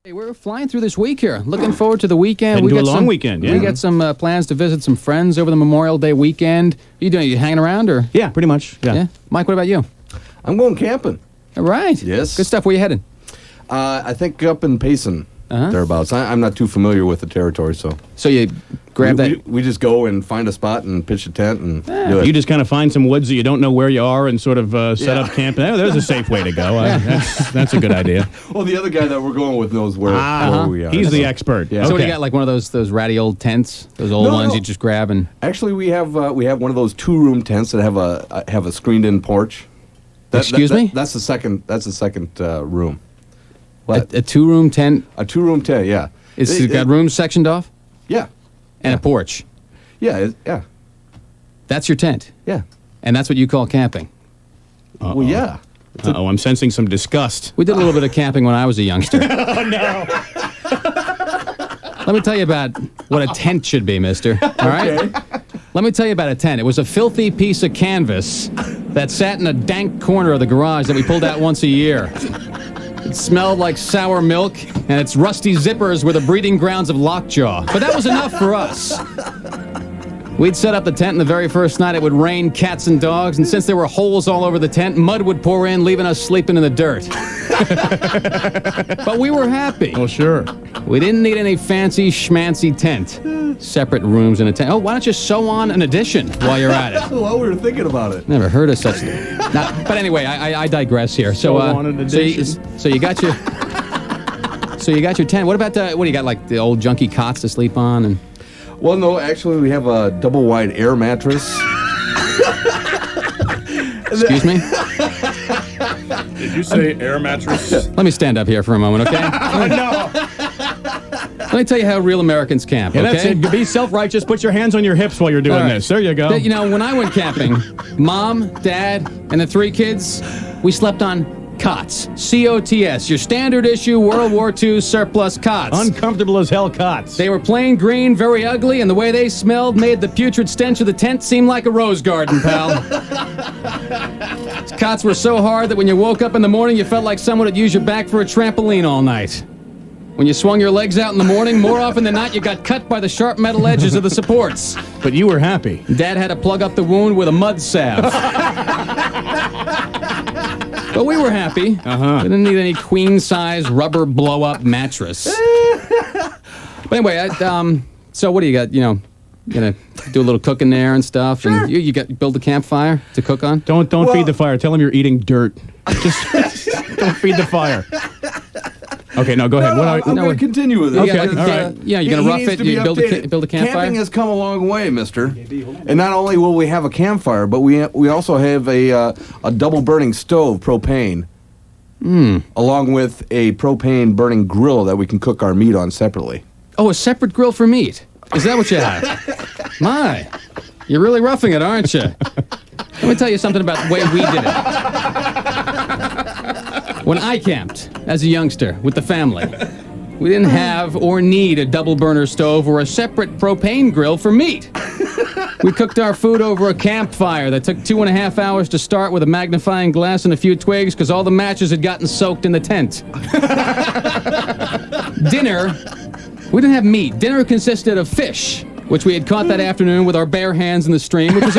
Hey, we're flying through this week here. Looking forward to the weekend. We got a long weekend, yeah. We got some plans to visit some friends over the Memorial Day weekend. What are you doing? Are you hanging around? Or? Yeah, pretty much. Yeah. Mike, what about you? I'm going camping. All right. Yes. Good stuff. Where you headed? I think up in Payson, thereabouts. I'm not too familiar with the territory, so. So you grab that? We just go and find a spot and pitch a tent and do it. You just kind of find some woods that you don't know where you are and sort of set up camp. There's a safe way to go. That's a good idea. Well, the other guy that we're going with knows where we are. He's the expert. Yeah. So what do you got, like one of those ratty old tents? Those old ones you just grab and... Actually, we have one of those 2-room tents that have a screened-in porch. Excuse me? That's the second room. What? A 2-room tent? A 2-room tent, yeah. It's got rooms sectioned off? Yeah. And a porch? Yeah, yeah. That's your tent? Yeah. And that's what you call camping? Well, yeah. I'm sensing some disgust. We did a little bit of camping when I was a youngster. Oh, no. Let me tell you about what a tent should be, mister. All right? Okay. Let me tell you about a tent. It was a filthy piece of canvas that sat in a dank corner of the garage that we pulled out once a year. It smelled like sour milk, and its rusty zippers were the breeding grounds of lockjaw. But that was enough for us. We'd set up the tent, and the very first night it would rain cats and dogs, and since there were holes all over the tent, mud would pour in, leaving us sleeping in the dirt. But we were happy. Oh, sure. We didn't need any fancy schmancy tent. Separate rooms in a tent. Oh, why don't you sew on an addition while you're at it? Well, we were thinking about it. Never heard of such thing. But anyway, I digress here. So, Sew on an addition. so you got your tent. What about what do you got, like the old junky cots to sleep on? And Well, no, actually, we have a double-wide air mattress. excuse me. Did you say air mattress? Let me stand up here for a moment, okay? No. Let me tell you how real Americans camp, Yeah, okay? that's it. Be self-righteous. Put your hands on your hips while you're doing All right. this. There you go. You know, when I went camping, Mom, Dad, and the 3 kids, we slept on cots. C-O-T-S, your standard issue World War II surplus cots. Uncomfortable as hell cots. They were plain green, very ugly, and the way they smelled made the putrid stench of the tent seem like a rose garden, pal. These cots were so hard that when you woke up in the morning, you felt like someone had used your back for a trampoline all night. When you swung your legs out in the morning, more often than not, you got cut by the sharp metal edges of the supports. But you were happy. Dad had to plug up the wound with a mud salve. But we were happy. We didn't need any queen-size rubber blow-up mattress. But anyway, so what do you got? You know, gonna do a little cooking there and stuff, Sure. and you build a campfire to cook on. Don't feed the fire. Tell him you're eating dirt. Just don't feed the fire. Okay, no, go ahead. I'm going to continue with it. Okay, all right. Yeah, you're gonna rough it. You build a campfire. Camping has come a long way, mister. And not only will we have a campfire, but we also have a double burning stove, propane, along with a propane burning grill that we can cook our meat on separately. Oh, a separate grill for meat. Is that what you have? My, you're really roughing it, aren't you? Let me tell you something about the way we did it. When I camped as a youngster with the family, we didn't have or need a double burner stove or a separate propane grill for meat. We cooked our food over a campfire that took 2.5 hours to start with a magnifying glass and a few twigs because all the matches had gotten soaked in the tent. Dinner, we didn't have meat. Dinner consisted of fish, which we had caught that afternoon with our bare hands in the stream, which was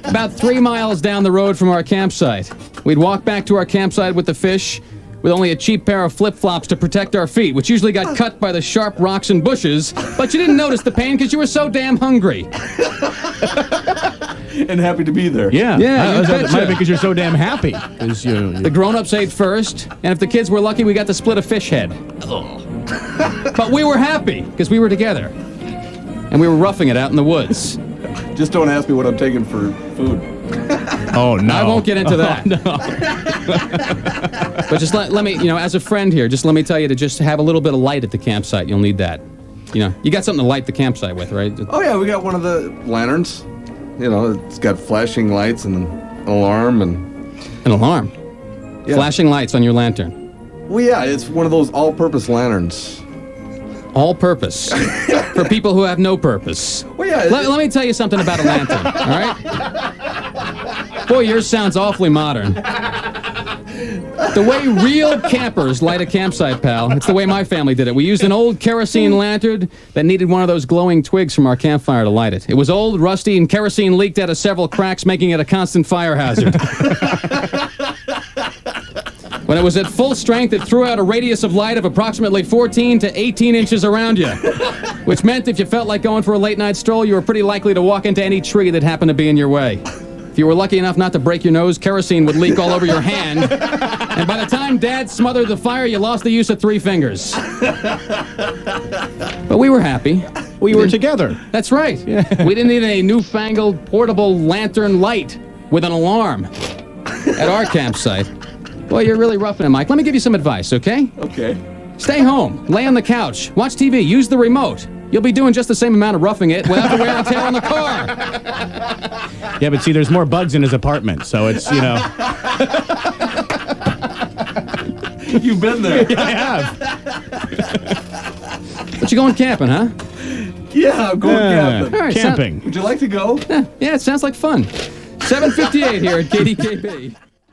about 3 miles down the road from our campsite. We'd walk back to our campsite with the fish, with only a cheap pair of flip-flops to protect our feet, which usually got cut by the sharp rocks and bushes, but you didn't notice the pain because you were so damn hungry. And happy to be there. Yeah. Yeah, you It betcha. might be because you're so damn happy. The grown-ups ate first, and if the kids were lucky, we got to split a fish head. But we were happy because we were together, and we were roughing it out in the woods. Just don't ask me what I'm taking for food. Oh, no. I won't get into that. No. But just let me, as a friend here, just let me tell you to just have a little bit of light at the campsite. You'll need that. You got something to light the campsite with, right? Oh, yeah, we got one of the lanterns. It's got flashing lights and an alarm and... An alarm. Yeah. Flashing lights on your lantern. Well, yeah, it's one of those all-purpose lanterns. All purpose. For people who have no purpose. Well, yeah. Let me tell you something about a lantern, all right? Boy, yours sounds awfully modern. The way real campers light a campsite, pal. It's the way my family did it. We used an old kerosene lantern that needed one of those glowing twigs from our campfire to light it. It was old, rusty, and kerosene leaked out of several cracks, making it a constant fire hazard. When it was at full strength, it threw out a radius of light of approximately 14 to 18 inches around you, which meant if you felt like going for a late-night stroll, you were pretty likely to walk into any tree that happened to be in your way. If you were lucky enough not to break your nose, kerosene would leak all over your hand, and by the time Dad smothered the fire, you lost the use of 3 fingers. But we were happy. We were together. That's right. Yeah. We didn't need a newfangled portable lantern light with an alarm at our campsite. Boy, you're really roughing it, Mike. Let me give you some advice, okay? Okay. Stay home, lay on the couch, watch TV, use the remote. You'll be doing just the same amount of roughing it without the wear and tear on the car. Yeah, but see, there's more bugs in his apartment, so it's, you know. You've been there. I have. But you going camping, huh? Yeah, I'm going camping. All right, Camping. Would you like to go? Yeah, it sounds like fun. 7:58 here at KDKB.